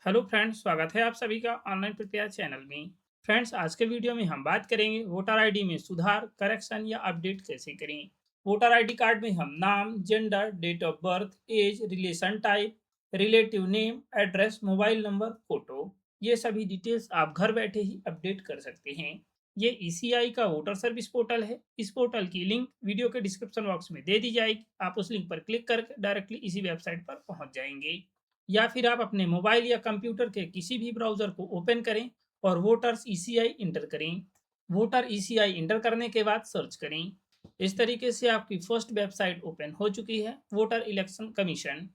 Hello friends, स्वागत है आप सभी का ऑनलाइन प्रिपेयर चैनल में। फ्रेंड्स, आज के वीडियो में हम बात करेंगे वोटर आईडी में सुधार, करेक्शन या अपडेट कैसे करें। वोटर आईडी कार्ड में हम नाम, gender, date of birth, age, relation type, relative name, address, mobile number, photo, ये सभी डिटेल्स आप घर बैठे ही अपडेट कर सकते हैं। ये ईसीआई का वोटर सर्विस पोर्टल है। इस पोर्टल की लिंक वीडियो के डिस्क्रिप्शन बॉक्स में दे दी जाएगी। आप उस लिंक पर क्लिक करके डायरेक्टली इसी वेबसाइट पर पहुंच जाएंगे, या फिर आप अपने मोबाइल या कंप्यूटर के किसी भी ब्राउज़र को ओपन करें और वोटर्स ईसीआई इंटर करें। वोटर ईसीआई इंटर करने के बाद सर्च करें। इस तरीके से आपकी फर्स्ट वेबसाइट ओपन हो चुकी है, वोटर इलेक्शन कमीशन,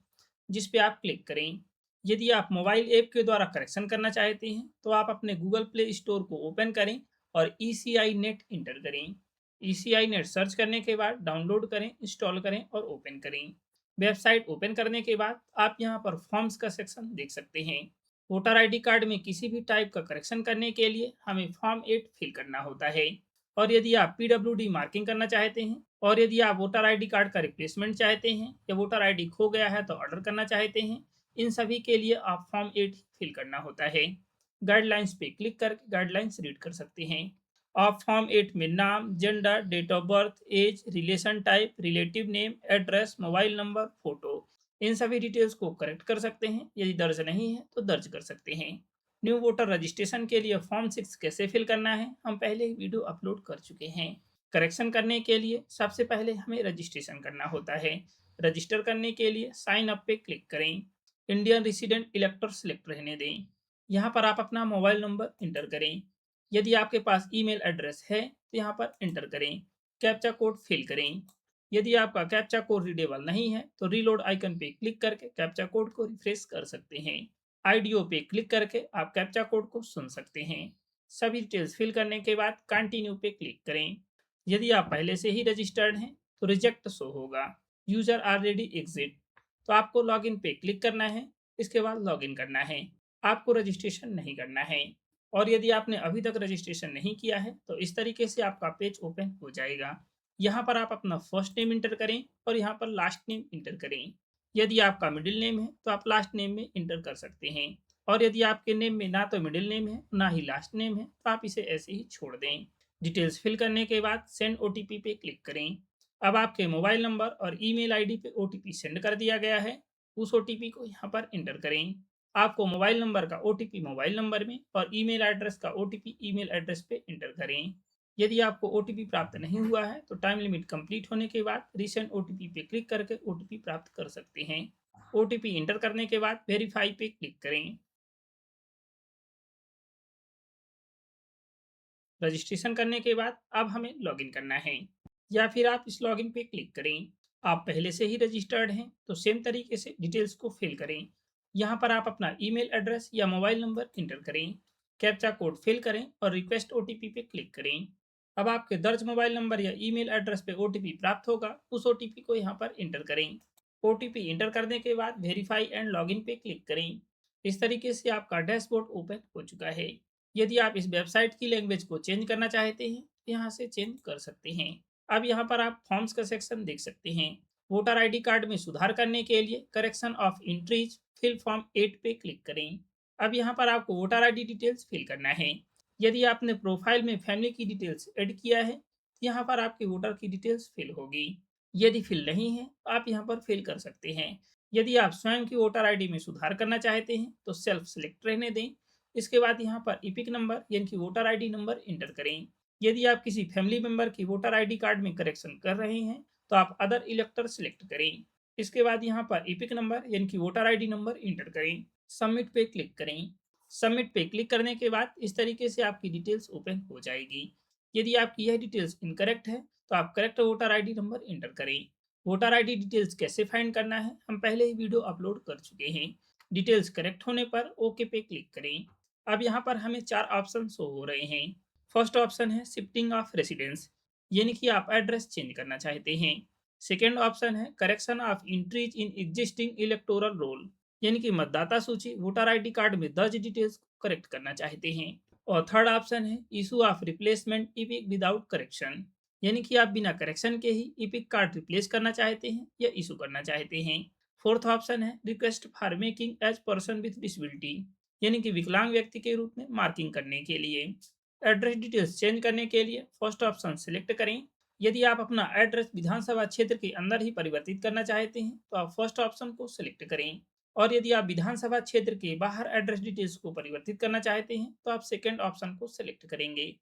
जिस पे आप क्लिक करें। यदि आप मोबाइल ऐप के द्वारा करेक्शन करना चाहते हैं तो आप अपने गूगल प्ले स्टोर को ओपन करें और ईसीआई नेट इंटर करें। ईसीआई नेट सर्च करने के बाद डाउनलोड करें, इंस्टॉल करें और ओपन करें। वेबसाइट ओपन करने के बाद आप यहां पर फॉर्म्स का सेक्शन देख सकते हैं। वोटर आईडी कार्ड में किसी भी टाइप का करेक्शन करने के लिए हमें फॉर्म 8 फिल करना होता है। और यदि आप पीडब्ल्यूडी मार्किंग करना चाहते हैं, और यदि आप वोटर आईडी कार्ड का रिप्लेसमेंट चाहते हैं, या वोटर आईडी खो गया है तो ऑर्डर करना चाहते हैं, इन सभी के लिए आप फॉर्म 8 फिल करना होता है। गाइडलाइंस पे क्लिक करके गाइडलाइंस रीड कर सकते हैं। आप फॉर्म 8 में नाम, gender, date of birth, age, relation type, relative name, address, mobile number, photo, इन सभी डिटेल्स को करेक्ट कर सकते हैं। यदि दर्ज नहीं है तो दर्ज कर सकते हैं। न्यू वोटर रजिस्ट्रेशन के लिए फॉर्म 6 कैसे फिल करना है, हम पहले ही वीडियो अपलोड कर चुके हैं। करेक्शन करने के लिए सबसे पहले हमें रजिस्ट्रेशन करना होता है। रजिस्टर करने के लिए साइन अप पे क्लिक करें। इंडियन रेसिडेंट इलेक्टर सेलेक्ट रहने दें। यहाँ पर आप अपना मोबाइल नंबर इंटर करें। यदि आपके पास ईमेल एड्रेस है तो यहाँ पर एंटर करें। कैप्चा कोड फिल करें। यदि आपका कैप्चा कोड रीडेबल नहीं है तो रीलोड आइकन पे क्लिक करके कैप्चा कोड को रिफ्रेश कर सकते हैं। आईडीओ पे क्लिक करके आप कैप्चा कोड को सुन सकते हैं। सभी डिटेल्स फिल करने के बाद कंटिन्यू पे क्लिक करें। यदि आप पहले से ही रजिस्टर्ड हैं तो रिजेक्ट शो होगा, यूजर ऑलरेडी एग्जिट, तो आपको लॉगिन पे क्लिक करना है। इसके बाद लॉगिन करना है, आपको रजिस्ट्रेशन नहीं करना है। और यदि आपने अभी तक रजिस्ट्रेशन नहीं किया है तो इस तरीके से आपका पेज ओपन हो जाएगा। यहाँ पर आप अपना फर्स्ट नेम इंटर करें और यहाँ पर लास्ट नेम इंटर करें। यदि आपका मिडिल नेम है तो आप लास्ट नेम में इंटर कर सकते हैं। और यदि आपके नेम में ना तो मिडिल नेम है ना ही लास्ट नेम है तो आप इसे ऐसे ही छोड़ दें। डिटेल्स फिल करने के बाद सेंड ओटीपी पे क्लिक करें। अब आपके मोबाइल नंबर और ईमेल आईडी पे ओटीपी सेंड कर दिया गया है। उस ओटीपी को यहाँ पर इंटर करें। आपको मोबाइल नंबर का ओटीपी मोबाइल नंबर में और ईमेल एड्रेस का ओटीपी ईमेल एड्रेस पे इंटर करें। यदि आपको ओटीपी प्राप्त नहीं हुआ है तो टाइम लिमिट कंप्लीट होने के बाद रीसेंट ओटीपी पे क्लिक करके ओटीपी प्राप्त कर सकते हैं। ओटीपी इंटर करने के बाद वेरीफाई पे क्लिक करें। रजिस्ट्रेशन करने के बाद अब हमें लॉगिन करना है, या फिर आप इस लॉगिन पे क्लिक करें। आप पहले से ही रजिस्टर्ड हैं तो सेम तरीके से डिटेल्स को फिल करें। यहाँ पर आप अपना ईमेल एड्रेस या मोबाइल नंबर इंटर करें, कैप्चा कोड फिल करें और रिक्वेस्ट ओटीपी पे क्लिक करें। अब आपके दर्ज मोबाइल नंबर या ईमेल एड्रेस पे ओटीपी प्राप्त होगा, उस ओटीपी को यहाँ पर इंटर करें। ओटीपी इंटर करने के बाद वेरीफाई एंड लॉगिन पे क्लिक करें। इस तरीके से आपका डैशबोर्ड ओपन हो चुका है। यदि आप इस वेबसाइट की लैंग्वेज को चेंज करना चाहते हैं तो यहाँ से चेंज कर सकते हैं। अब यहाँ पर आप फॉर्म्स का सेक्शन देख सकते हैं। वोटर आईडी कार्ड में सुधार करने के लिए correction of entries fill form 8 पे क्लिक करें। अब यहाँ पर आपको वोटर आईडी डिटेल्स फिल करना है। यदि आपने प्रोफाइल में फैमिली की डिटेल्स ऐड किया है तो यहाँ पर आपकी वोटर की डिटेल्स फिल होगी। यदि फिल नहीं है तो आप यहाँ पर फिल कर सकते हैं। यदि आप स्वयं की वोटर आईडी में सुधार करना चाहते हैं तो सेल्फ सेलेक्ट रहने दें। इसके बाद यहाँ पर इपिक नंबर यानी कि वोटर आईडी नंबर इंटर करें। यदि आप किसी फैमिली मेंबर की वोटर आईडी कार्ड में करेक्शन कर रहे हैं तो आप अदर इलेक्टर सिलेक्ट करें। इसके बाद यहाँ पर इपिक नंबर यानी कि वोटर आईडी नंबर इंटर करें। सबमिट पे क्लिक करें। सबमिट पे क्लिक करने के बाद इस तरीके से आपकी डिटेल्स ओपन हो जाएगी। यदि आपकी यह डिटेल्स इनकरेक्ट है तो आप correct voter ID number inter करें। वोटर आईडी डिटेल्स कैसे फाइंड करना है हम पहले ही वीडियो अपलोड कर चुके हैं। डिटेल्स करेक्ट होने पर ओके पे क्लिक करें। अब यहाँ पर हमें 4 ऑप्शन शो हो रहे हैं। फर्स्ट ऑप्शन है शिफ्टिंग ऑफ रेसिडेंस, यानी कि आप एड्रेस चेंज करना चाहते हैं। सेकेंड ऑप्शन है correction of entries in existing electoral roll, यानी कि मतदाता सूची वोटर आईडी कार्ड में दर्ज डिटेल्स को करेक्ट करना चाहते हैं। और थर्ड ऑप्शन है issue of replacement EPIC without correction, यानी कि आप बिना करेक्शन के ही इपिक कार्ड रिप्लेस करना चाहते हैं या इशू करना चाहते हैं। फोर्थ ऑप्शन है request for making as person with disability, यानी कि विकलांग व्यक्ति के रूप में मार्किंग करने के लिए। एड्रेस डिटेल्स चेंज करने के लिए फर्स्ट ऑप्शन सेलेक्ट करें। यदि आप अपना एड्रेस विधानसभा क्षेत्र के अंदर ही परिवर्तित करना चाहते हैं तो आप फर्स्ट ऑप्शन को सिलेक्ट करें, और यदि आप विधानसभा क्षेत्र के बाहर एड्रेस डिटेल्स को परिवर्तित करना चाहते हैं तो आप सेकेंड ऑप्शन को सिलेक्ट करेंगे।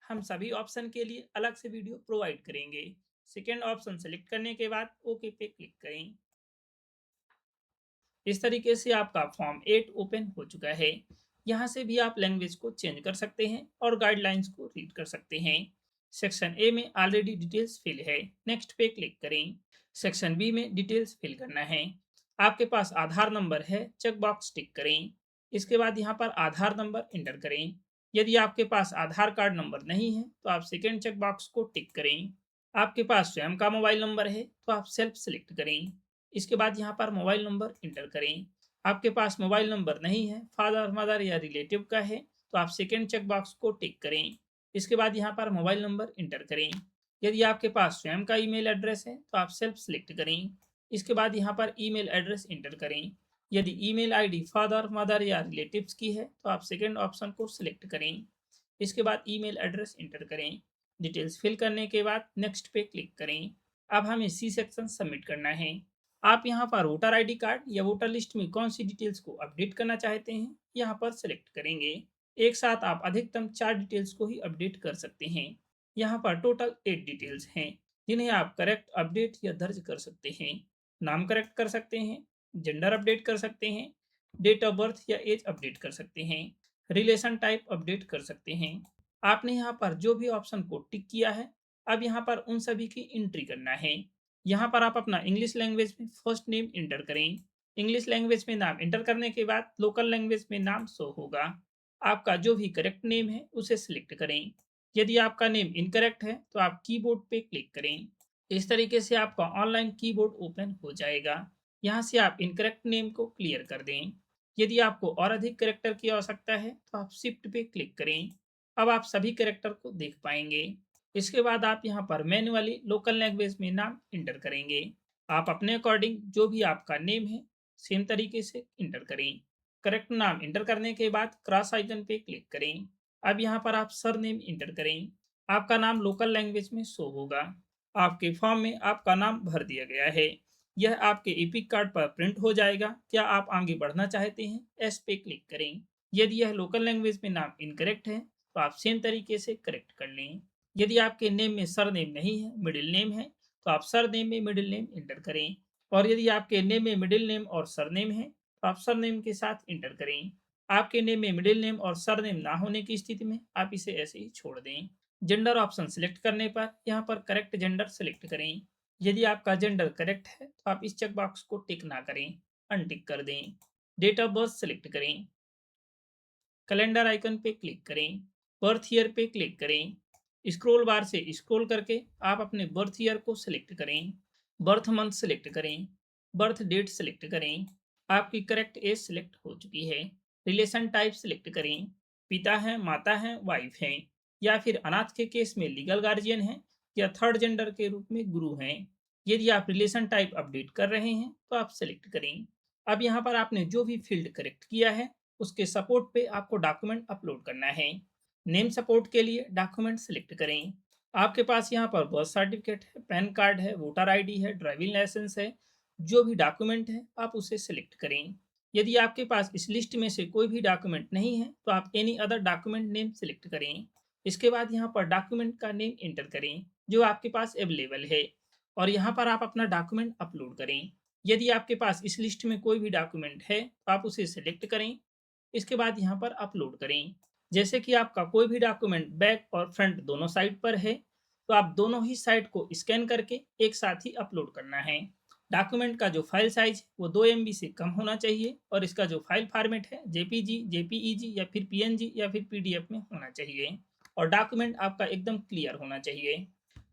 हम सभी ऑप्शन के लिए अलग से वीडियो प्रोवाइड करेंगे। सेकेंड ऑप्शन सेलेक्ट करने के बाद ओके पे क्लिक करें। इस तरीके से आपका फॉर्म 8 ओपन हो चुका है। यहाँ से भी आप लैंग्वेज को चेंज कर सकते हैं और गाइडलाइंस को रीड कर सकते हैं। सेक्शन ए में ऑलरेडी डिटेल्स फिल है, नेक्स्ट पे क्लिक करें। सेक्शन बी में डिटेल्स फिल करना है। आपके पास आधार नंबर है, चेक बॉक्स टिक करें। इसके बाद यहाँ पर आधार नंबर एंटर करें। यदि आपके पास आधार कार्ड नंबर नहीं है तो आप सेकेंड चेक बॉक्स को टिक करें। आपके पास स्वयं का मोबाइल नंबर है तो आप सेल्फ सेलेक्ट करें। इसके बाद यहाँ पर मोबाइल नंबर इंटर करें। आपके पास मोबाइल नंबर नहीं है, फादर मदर या रिलेटिव का है, तो आप सेकेंड चेक बॉक्स को टिक करें। इसके बाद यहाँ पर मोबाइल नंबर इंटर करें। यदि आपके पास स्वयं का ईमेल एड्रेस है तो आप सेल्फ सेलेक्ट करें। इसके बाद यहाँ पर ईमेल एड्रेस इंटर करें। यदि ईमेल आईडी फादर मदर या रिलेटिव्स की है तो आप सेकेंड ऑप्शन को सिलेक्ट करें। इसके बाद ईमेल एड्रेस इंटर करें। डिटेल्स फिल करने के बाद नेक्स्ट पे क्लिक करें। अब हमें सी सेक्शन सबमिट करना है। आप यहाँ पर वोटर आईडी कार्ड या वोटर लिस्ट में कौन सी डिटेल्स को अपडेट करना चाहते हैं यहाँ पर सिलेक्ट करेंगे। एक साथ आप अधिकतम 4 डिटेल्स को ही अपडेट कर सकते हैं। यहाँ पर टोटल 8 डिटेल्स हैं जिन्हें आप करेक्ट, अपडेट या दर्ज कर सकते हैं। नाम करेक्ट कर सकते हैं, जेंडर अपडेट कर सकते हैं, डेट ऑफ बर्थ या एज अपडेट कर सकते हैं, रिलेशन टाइप अपडेट कर सकते हैं। आपने यहाँ पर जो भी ऑप्शन को टिक किया है, अब यहाँ पर उन सभी की एंट्री करना है। यहाँ पर आप अपना इंग्लिश लैंग्वेज में फर्स्ट नेम इंटर करें। इंग्लिश लैंग्वेज में नाम इंटर करने के बाद लोकल लैंग्वेज में नाम शो होगा। आपका जो भी करेक्ट नेम है उसे सिलेक्ट करें। यदि आपका नेम इनकरेक्ट है तो आप कीबोर्ड पे क्लिक करें। इस तरीके से आपका ऑनलाइन कीबोर्ड ओपन हो जाएगा। यहाँ से आप इनकरेक्ट नेम को क्लियर कर दें। यदि आपको और अधिक करेक्टर की आवश्यकता है तो आप शिफ्ट पे क्लिक करें। अब आप सभी करेक्टर को देख पाएंगे। इसके बाद आप यहाँ पर मैन्युअली लोकल लैंग्वेज में नाम इंटर करेंगे। आप अपने अकॉर्डिंग जो भी आपका नेम है सेम तरीके से इंटर करें। करेक्ट नाम इंटर करने के बाद क्रॉस आइकन पे क्लिक करें। अब यहाँ पर आप सर नेम इंटर करें। आपका नाम लोकल लैंग्वेज में शो होगा। आपके फॉर्म में आपका नाम भर दिया गया है। यह आपके एपिक कार्ड पर प्रिंट हो जाएगा। क्या आप आगे बढ़ना चाहते हैं? एस पे क्लिक करें। यदि यह लोकल लैंग्वेज में नाम इनकरेक्ट है तो आप सेम तरीके से करेक्ट कर लें। यदि आपके नेम में सर नेम नहीं है, मिडिल नेम है, तो आप सर नेम में मिडिल नेम इंटर करें। और यदि आपके नेम में मिडिल नेम और सर नेम है तो आप सर नेम के साथ इंटर करें। आपके नेम में मिडिल नेम और सर नेम ना होने की स्थिति में आप इसे ऐसे ही छोड़ दें। जेंडर ऑप्शन सिलेक्ट करने पर यहाँ पर करेक्ट जेंडर सिलेक्ट करें। यदि आपका जेंडर करेक्ट है तो आप इस चेक बॉक्स को टिक ना करें, अनटिक कर दें। डेट ऑफ बर्थ सिलेक्ट करें। कैलेंडर आइकन पे क्लिक करें। बर्थ ईयर पे क्लिक करें। स्क्रॉल बार से स्क्रॉल करके आप अपने बर्थ ईयर को सिलेक्ट करें। बर्थ मंथ सिलेक्ट करें। बर्थ डेट सिलेक्ट करें। आपकी करेक्ट एज सिलेक्ट हो चुकी है। रिलेशन टाइप सिलेक्ट करें। पिता हैं, माता हैं, वाइफ हैं, या फिर अनाथ के केस में लीगल गार्जियन हैं, या थर्ड जेंडर के रूप में गुरु हैं। यदि आप रिलेशन टाइप अपडेट कर रहे हैं तो आप सिलेक्ट करें। अब यहाँ पर आपने जो भी फील्ड करेक्ट किया है उसके सपोर्ट पे आपको डॉक्यूमेंट अपलोड करना है। नेम सपोर्ट के लिए डॉक्यूमेंट सिलेक्ट करें। आपके पास यहाँ पर बर्थ सर्टिफिकेट है, पैन कार्ड है, वोटर आईडी है, ड्राइविंग लाइसेंस है, जो भी डॉक्यूमेंट है आप उसे सिलेक्ट करें। यदि आपके पास इस लिस्ट में से कोई भी डॉक्यूमेंट नहीं है तो आप any other document name select करें। इसके बाद यहाँ पर डॉक्यूमेंट का नेम एंटर करें जो आपके पास अवेलेबल है, और यहाँ पर आप अपना डॉक्यूमेंट अपलोड करें। यदि आपके पास इस लिस्ट में कोई भी डॉक्यूमेंट है तो आप उसे सिलेक्ट करें। इसके बाद यहाँ पर अपलोड करें। जैसे कि आपका कोई भी डॉक्यूमेंट बैक और फ्रंट दोनों साइड पर है तो आप दोनों ही साइड को स्कैन करके एक साथ ही अपलोड करना है। डॉक्यूमेंट का जो फाइल साइज वो 2 MB से कम होना चाहिए, और इसका जो फाइल फॉर्मेट है जेपीजी, जेपीईजी या फिर पीएनजी या फिर पीडीएफ में होना चाहिए, और डॉक्यूमेंट आपका एकदम क्लियर होना चाहिए।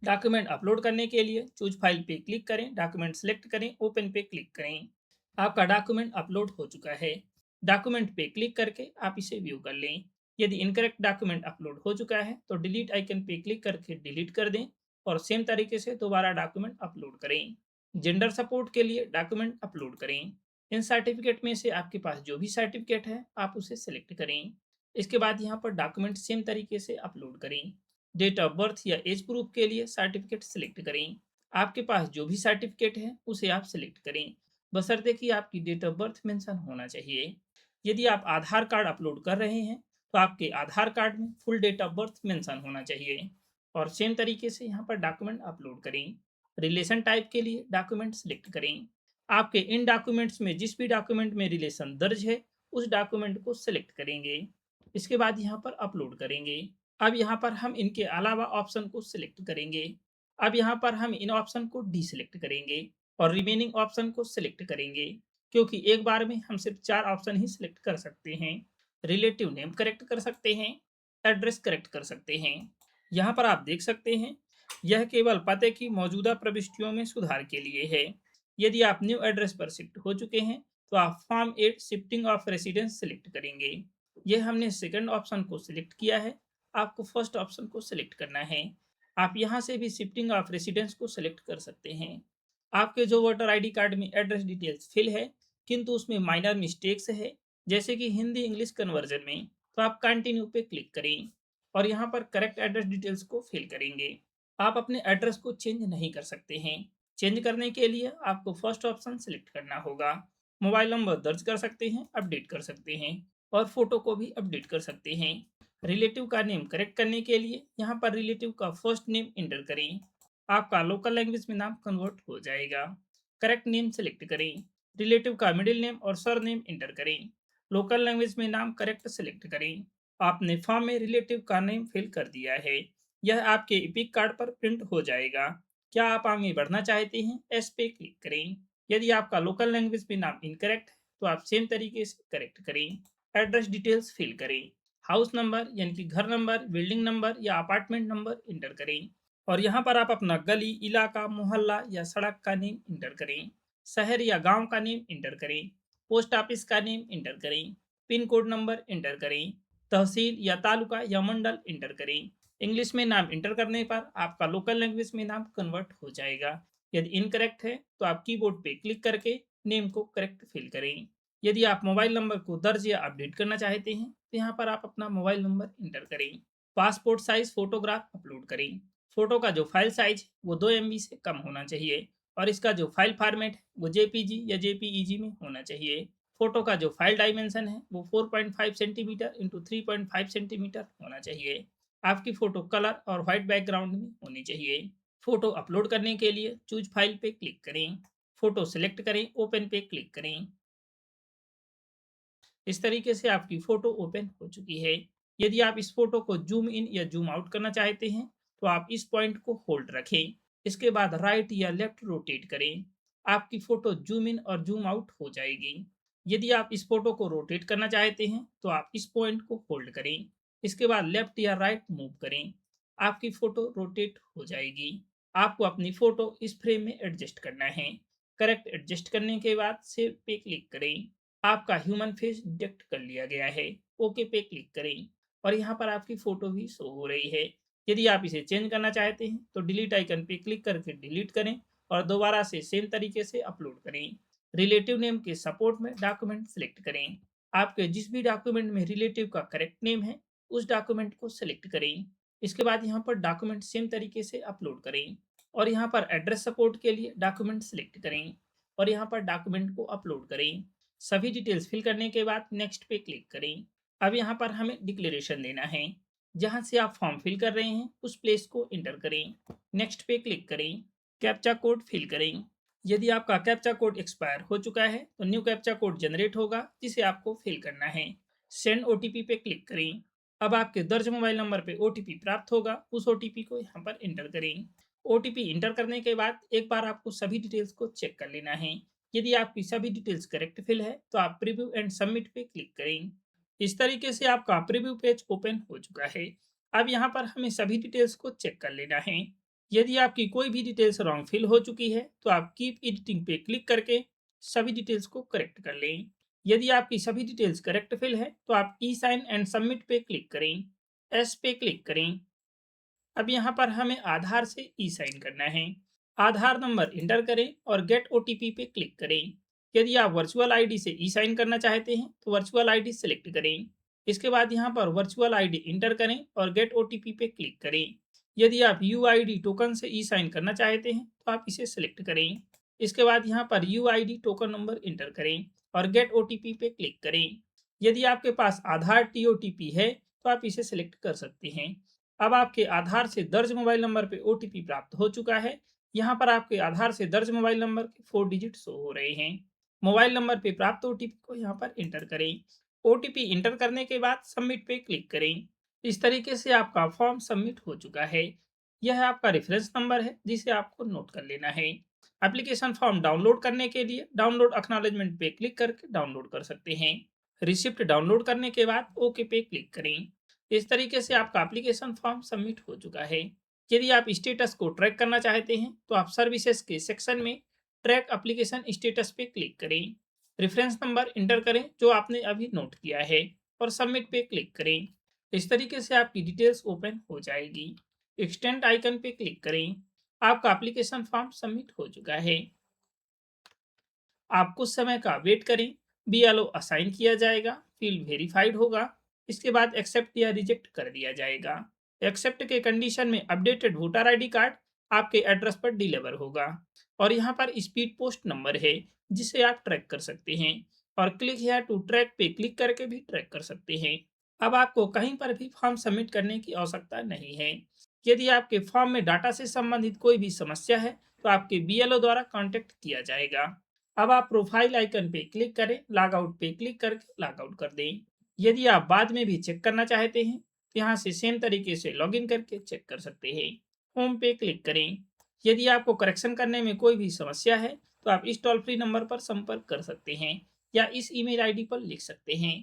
डॉक्यूमेंट अपलोड करने के लिए चूज फाइल पे क्लिक करें, डॉक्यूमेंट सेलेक्ट करें, ओपन पे क्लिक करें। आपका डॉक्यूमेंट अपलोड हो चुका है। डॉक्यूमेंट पे क्लिक करके आप इसे व्यू कर लें। यदि इनकरेक्ट डॉक्यूमेंट अपलोड हो चुका है तो डिलीट आइकन पे क्लिक करके डिलीट कर दें, और सेम तरीके से दोबारा डॉक्यूमेंट अपलोड करें। जेंडर सपोर्ट के लिए डॉक्यूमेंट अपलोड करें। इन सर्टिफिकेट में से आपके पास जो भी सर्टिफिकेट है आप उसे सेलेक्ट करें। इसके बाद यहाँ पर डॉक्यूमेंट सेम तरीके से अपलोड करें। डेट ऑफ बर्थ या एज प्रूफ के लिए सर्टिफिकेट सेलेक्ट करें। आपके पास जो भी सर्टिफिकेट है उसे आप सेलेक्ट करें, बशर्ते कि आपकी डेट ऑफ बर्थ मेंशन होना चाहिए। यदि आप आधार कार्ड अपलोड कर रहे हैं तो आपके आधार कार्ड में full date of birth mention होना चाहिए। और सेम तरीके से यहाँ पर डॉक्यूमेंट अपलोड करें। रिलेशन टाइप के लिए डॉक्यूमेंट सेलेक्ट करें। आपके इन डॉक्यूमेंट्स में जिस भी डॉक्यूमेंट में रिलेशन दर्ज है उस डॉक्यूमेंट को सेलेक्ट करेंगे। इसके बाद यहाँ पर अपलोड करेंगे। अब यहाँ पर हम इनके अलावा ऑप्शन को सिलेक्ट करेंगे। अब यहाँ पर हम इन ऑप्शन को डीसिलेक्ट करेंगे और रिमेनिंग ऑप्शन को सिलेक्ट करेंगे, क्योंकि एक बार में हम सिर्फ 4 ऑप्शन ही सिलेक्ट कर सकते हैं। रिलेटिव नेम करेक्ट कर सकते हैं, एड्रेस करेक्ट कर सकते हैं। यहाँ पर आप देख सकते हैं यह केवल पते की मौजूदा प्रविष्टियों में सुधार के लिए है। यदि आप न्यू एड्रेस पर शिफ्ट हो चुके हैं तो आप form 8 shifting of residence select करेंगे। यह हमने सेकंड ऑप्शन को सिलेक्ट किया है, आपको फर्स्ट ऑप्शन को सिलेक्ट करना है। आप यहाँ से भी शिफ्टिंग ऑफ रेसिडेंस को सिलेक्ट कर सकते हैं। आपके जो वोटर आईडी कार्ड में एड्रेस डिटेल्स फिल है किंतु उसमें माइनर मिस्टेक्स है, जैसे कि हिंदी इंग्लिश कन्वर्जन में, तो आप कंटिन्यू पे क्लिक करें और यहाँ पर करेक्ट एड्रेस डिटेल्स को फिल करेंगे। आप अपने एड्रेस को चेंज नहीं कर सकते हैं। चेंज करने के लिए आपको फर्स्ट ऑप्शन सिलेक्ट करना होगा। मोबाइल नंबर दर्ज कर सकते हैं, अपडेट कर सकते हैं और फोटो को भी अपडेट कर सकते हैं। रिलेटिव का नेम करेक्ट करने के लिए यहाँ पर रिलेटिव का फर्स्ट नेम इंटर करें। आपका लोकल लैंग्वेज में नाम कन्वर्ट हो जाएगा। करेक्ट नेम सेलेक्ट करें। रिलेटिव का मिडिल नेम और सर नेम इंटर करें। लोकल लैंग्वेज में नाम करेक्ट सेलेक्ट करें। आपने फॉर्म में रिलेटिव का नेम फिल कर दिया है। यह आपके इपिक कार्ड पर प्रिंट हो जाएगा। क्या आप आगे बढ़ना चाहते हैं? एस पे क्लिक करें। यदि आपका लोकल लैंग्वेज में नाम इनकरेक्ट है तो आप सेम तरीके से करेक्ट करें। एड्रेस डिटेल्स फिल करें। हाउस नंबर यानी कि घर नंबर, बिल्डिंग नंबर या अपार्टमेंट नंबर इंटर करें और यहाँ पर आप अपना गली, इलाका, मोहल्ला या सड़क का नेम इंटर करें। शहर या गांव का नेम इंटर करें। पोस्ट ऑफिस का नेम इंटर करें। पिन कोड नंबर इंटर करें। तहसील या तालुका या मंडल इंटर करें। इंग्लिश में नाम इंटर करने पर आपका लोकल लैंग्वेज में नाम कन्वर्ट हो जाएगा। यदि इनकरेक्ट है तो आप कीबोर्ड पे क्लिक करके नेम को करेक्ट फिल करें। यदि आप मोबाइल नंबर को दर्ज या अपडेट करना चाहते हैं तो यहाँ पर आप अपना मोबाइल नंबर इंटर करें। पासपोर्ट साइज फोटोग्राफ अपलोड करें। फोटो का जो फाइल साइज वो 2 MB से कम होना चाहिए और इसका जो फाइल फॉर्मेट है वो JPG या JPEG में होना चाहिए। फोटो का जो फाइल डायमेंशन है वो 4.5 सेंटीमीटर इंटू 3.5 सेंटीमीटर होना चाहिए। आपकी फोटो कलर और व्हाइट बैकग्राउंड में होनी चाहिए। फोटो अपलोड करने के लिए चूज फाइल पे क्लिक करें। फोटो सिलेक्ट करें, ओपन पे क्लिक करें। इस तरीके से आपकी फोटो ओपन हो चुकी है। यदि आप इस फोटो को जूम इन या जूम आउट करना चाहते हैं तो आप इस पॉइंट को होल्ड रखें। इसके बाद राइट या लेफ्ट रोटेट करें। आपकी फोटो जूम इन और जूम आउट हो जाएगी। यदि आप इस फोटो को रोटेट करना चाहते हैं तो आप इस पॉइंट को होल्ड करें। इसके बाद लेफ्ट या राइट मूव करें। आपकी फोटो रोटेट हो जाएगी। आपको अपनी फोटो इस फ्रेम में एडजस्ट करना है। करेक्ट एडजस्ट करने के बाद सेव पे क्लिक करें। आपका ह्यूमन फेस डिटेक्ट कर लिया गया है। ओके पे क्लिक करें और यहाँ पर आपकी फोटो भी शो हो रही है। यदि आप इसे चेंज करना चाहते हैं तो डिलीट आइकन पे क्लिक करके डिलीट करें और दोबारा से सेम तरीके से अपलोड करें। रिलेटिव नेम के सपोर्ट में डॉक्यूमेंट सिलेक्ट करें। आपके जिस भी डॉक्यूमेंट में रिलेटिव का करेक्ट नेम है उस डॉक्यूमेंट को सिलेक्ट करें। इसके बाद यहाँ पर डॉक्यूमेंट सेम तरीके से अपलोड करें और यहाँ पर एड्रेस सपोर्ट के लिए डॉक्यूमेंट सिलेक्ट करें और यहाँ पर डॉक्यूमेंट को अपलोड करें। सभी डिटेल्स फिल करने के बाद नेक्स्ट पे क्लिक करें। अब यहाँ पर हमें डिक्लेरेशन देना है। जहाँ से आप फॉर्म फिल कर रहे हैं उस प्लेस को इंटर करें। नेक्स्ट पे क्लिक करें। कैप्चा कोड फिल करें। यदि आपका कैप्चा कोड एक्सपायर हो चुका है तो न्यू कैप्चा कोड जनरेट होगा जिसे आपको फिल करना है। सेंड OTP पे क्लिक करें। अब आपके दर्ज मोबाइल नंबर पे OTP प्राप्त होगा, उस OTP को यहाँ पर इंटर करें। OTP इंटर करने के बाद एक बार आपको सभी डिटेल्स को चेक कर लेना है। यदि आपकी सभी डिटेल्स करेक्ट फिल है तो आप प्रीव्यू एंड सबमिट पे क्लिक करें। इस तरीके से आपका प्रीव्यू पेज ओपन हो चुका है। अब यहाँ पर हमें सभी डिटेल्स को चेक कर लेना है। यदि आपकी कोई भी डिटेल्स रॉन्ग फिल हो चुकी है तो आप कीप एडिटिंग पे क्लिक करके सभी डिटेल्स को करेक्ट कर लें। यदि आपकी सभी डिटेल्स करेक्ट फिल है तो आप ई साइन एंड सबमिट पे क्लिक करें। एस पे क्लिक करें अब यहाँ पर हमें आधार से ई साइन करना है। आधार नंबर इंटर करें और गेट ओटीपी पे क्लिक करें। यदि आप वर्चुअल आईडी से ई साइन करना चाहते हैं तो वर्चुअल आईडी सेलेक्ट करें। इसके बाद यहाँ पर वर्चुअल आईडी इंटर करें और गेट ओटीपी पे क्लिक करें। यदि आप यूआईडी टोकन से ई साइन करना चाहते हैं तो आप इसे सेलेक्ट करें। इसके बाद यहाँ पर यूआईडी टोकन नंबर इंटर करें और गेट ओटीपी पे क्लिक करें। यदि आपके पास आधार टीओटीपी है तो आप इसे सेलेक्ट कर सकते हैं। अब आपके आधार से दर्ज मोबाइल नंबर पे ओटीपी प्राप्त हो चुका है। यहाँ पर आपके आधार से दर्ज मोबाइल नंबर के 4 डिजिट शो हो रहे हैं। मोबाइल नंबर पे प्राप्त ओटीपी को यहाँ पर एंटर करें। ओटीपी इंटर करने के बाद सबमिट पे क्लिक करें। इस तरीके से आपका फॉर्म सबमिट हो चुका है। यह आपका रेफरेंस नंबर है जिसे आपको नोट कर लेना है। एप्लीकेशन फॉर्म डाउनलोड करने के लिए डाउनलोड एक्नॉलेजमेंट पे क्लिक करके डाउनलोड कर सकते हैं। रिसिप्ट डाउनलोड करने के बाद ओके पे क्लिक करें। इस तरीके से आपका एप्लीकेशन फॉर्म सबमिट हो चुका है। यदि आप स्टेटस को ट्रैक करना चाहते हैं तो आप सर्विसेज के सेक्शन में ट्रैक एप्लीकेशन स्टेटस पे क्लिक करें। रेफरेंस नंबर इंटर करें जो आपने अभी नोट किया है और सबमिट पे क्लिक करें। इस तरीके से आपकी डिटेल्स ओपन हो जाएगी। एक्सटेंड आइकन पे क्लिक करें। आपका एप्लीकेशन फॉर्म सबमिट हो चुका है। आप कुछ समय का वेट करें। बीएलओ असाइन किया जाएगा, फील्ड वेरीफाइड होगा। इसके बाद एक्सेप्ट या रिजेक्ट कर दिया जाएगा। एक्सेप्ट के कंडीशन में अपडेटेड वोटर आईडी कार्ड आपके एड्रेस पर डिलीवर होगा और यहाँ पर स्पीड पोस्ट नंबर है जिसे आप ट्रैक कर सकते हैं और क्लिक हियर टू ट्रैक पे क्लिक करके भी ट्रैक कर सकते हैं। अब आपको कहीं पर भी फॉर्म सबमिट करने की आवश्यकता नहीं है। यदि आपके फॉर्म में डाटा से संबंधित कोई भी समस्या है तो आपके बीएलओ द्वारा कांटेक्ट किया जाएगा। अब आप प्रोफाइल आइकन पे क्लिक करें, लॉग आउट पे क्लिक करके लॉग आउट कर दें। यदि आप बाद में भी चेक करना चाहते हैं तो यहाँ से सेम तरीके से लॉगिन करके चेक कर सकते हैं। होम पे क्लिक करें। यदि आपको करेक्शन करने में कोई भी समस्या है तो आप इस टोल फ्री नंबर पर संपर्क कर सकते हैं या इस ईमेल आईडी पर लिख सकते हैं।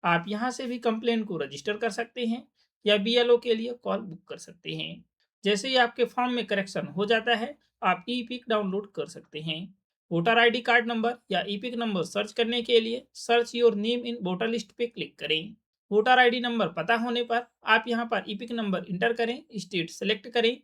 आप यहाँ से भी कंप्लेन को रजिस्टर कर सकते हैं या बीएलओ के लिए कॉल बुक कर सकते हैं। जैसे ही आपके फॉर्म में करेक्शन हो जाता है आप ई पिक डाउनलोड कर सकते हैं। वोटर आईडी कार्ड नंबर या ईपिक नंबर सर्च करने के लिए search your name in voter list पे क्लिक करें। वोटर आईडी नंबर पता होने पर आप यहां पर ईपिक नंबर इंटर करें, स्टेट सेलेक्ट करें,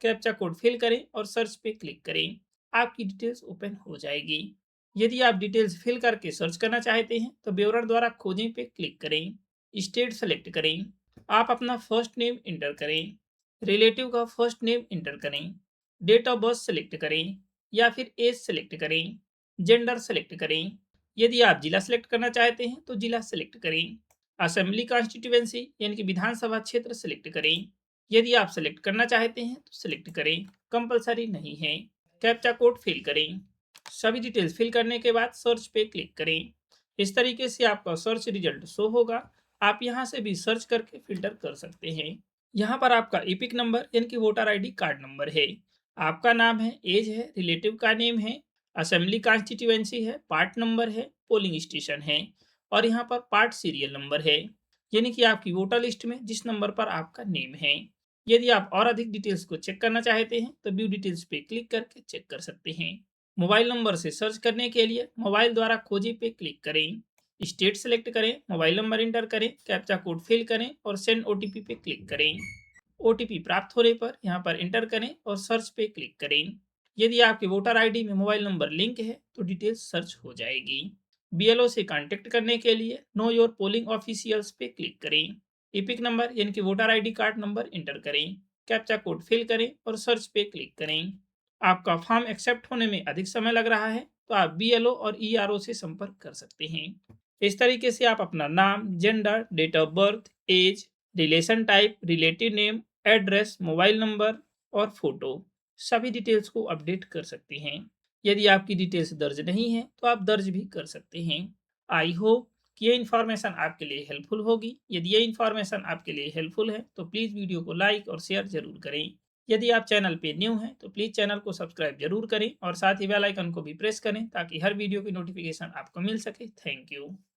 कैप्चा कोड फिल करें और सर्च पे क्लिक करें। आपकी डिटेल्स ओपन हो जाएगी। यदि आप डिटेल्स फिल करके सर्च करना चाहते हैं तो विवरण द्वारा खोजें पे क्लिक करें। स्टेट सेलेक्ट करें। आप अपना फर्स्ट नेम इंटर करें, रिलेटिव का फर्स्ट नेम इंटर करें, डेट ऑफ बर्थ सेलेक्ट करें या फिर एज सेलेक्ट करें, जेंडर सेलेक्ट करें। यदि आप जिला सेलेक्ट करना चाहते हैं तो जिला सेलेक्ट करें। असेंबली कॉन्स्टिट्यूएंसी यानी कि विधानसभा क्षेत्र सेलेक्ट करें। यदि आप सेलेक्ट करना चाहते हैं तो सेलेक्ट करें, कंपलसरी नहीं है। कैप्चा कोड फिल करें। सभी डिटेल्स फिल करने के बाद सर्च पे क्लिक करें। इस तरीके से आपका सर्च रिजल्ट शो होगा। आप यहाँ से भी सर्च करके फिल्टर कर सकते हैं। यहाँ पर आपका ईपिक नंबर यानी कि वोटर आईडी कार्ड नंबर है, आपका नाम है, एज है, रिलेटिव का नेम है, असेंबली कॉन्स्टिट्यूएंसी है, पार्ट नंबर है, पोलिंग स्टेशन है और यहाँ पर पार्ट सीरियल नंबर है यानी कि आपकी वोटर लिस्ट में जिस नंबर पर आपका नेम है। यदि आप और अधिक डिटेल्स को चेक करना चाहते हैं तो व्यू डिटेल्स पे क्लिक करके चेक कर सकते हैं। मोबाइल नंबर से सर्च करने के लिए मोबाइल द्वारा खोजे पे क्लिक करें, स्टेट सेलेक्ट करें, मोबाइल नंबर इंटर करें, कैप्चा कोड फिल करें और सेंड ओटीपी पे क्लिक करें। ओटीपी प्राप्त होने पर यहाँ पर इंटर करें और सर्च पे क्लिक करें। यदि आपके वोटर आईडी में मोबाइल नंबर लिंक है तो डिटेल्स सर्च हो जाएगी। बीएलओ से कांटेक्ट करने के लिए नो योर पोलिंग ऑफिशियल्स पे क्लिक करें। ईपिक नंबर यानी कि voter ID card number inter करें, कैप्चा कोड फिल करें और सर्च पे क्लिक करें। आपका फॉर्म एक्सेप्ट होने में अधिक समय लग रहा है तो आप बीएलओ और ईआरओ से संपर्क कर सकते हैं। इस तरीके से आप अपना नाम, gender, date of birth, age, relation type, relative name, address, mobile number और फोटो सभी डिटेल्स को अपडेट कर सकते हैं। यदि आपकी डिटेल्स दर्ज नहीं है तो आप दर्ज भी कर सकते हैं। आई होप कि ये इन्फॉर्मेशन आपके लिए हेल्पफुल होगी। यदि ये इन्फॉर्मेशन आपके लिए हेल्पफुल है तो प्लीज़ वीडियो को लाइक और शेयर जरूर करें। यदि आप चैनल पे न्यू हैं तो प्लीज़ चैनल को सब्सक्राइब जरूर करें और साथ ही बेल आइकन को भी प्रेस करें ताकि हर वीडियो की नोटिफिकेशन आपको मिल सके। Thank you.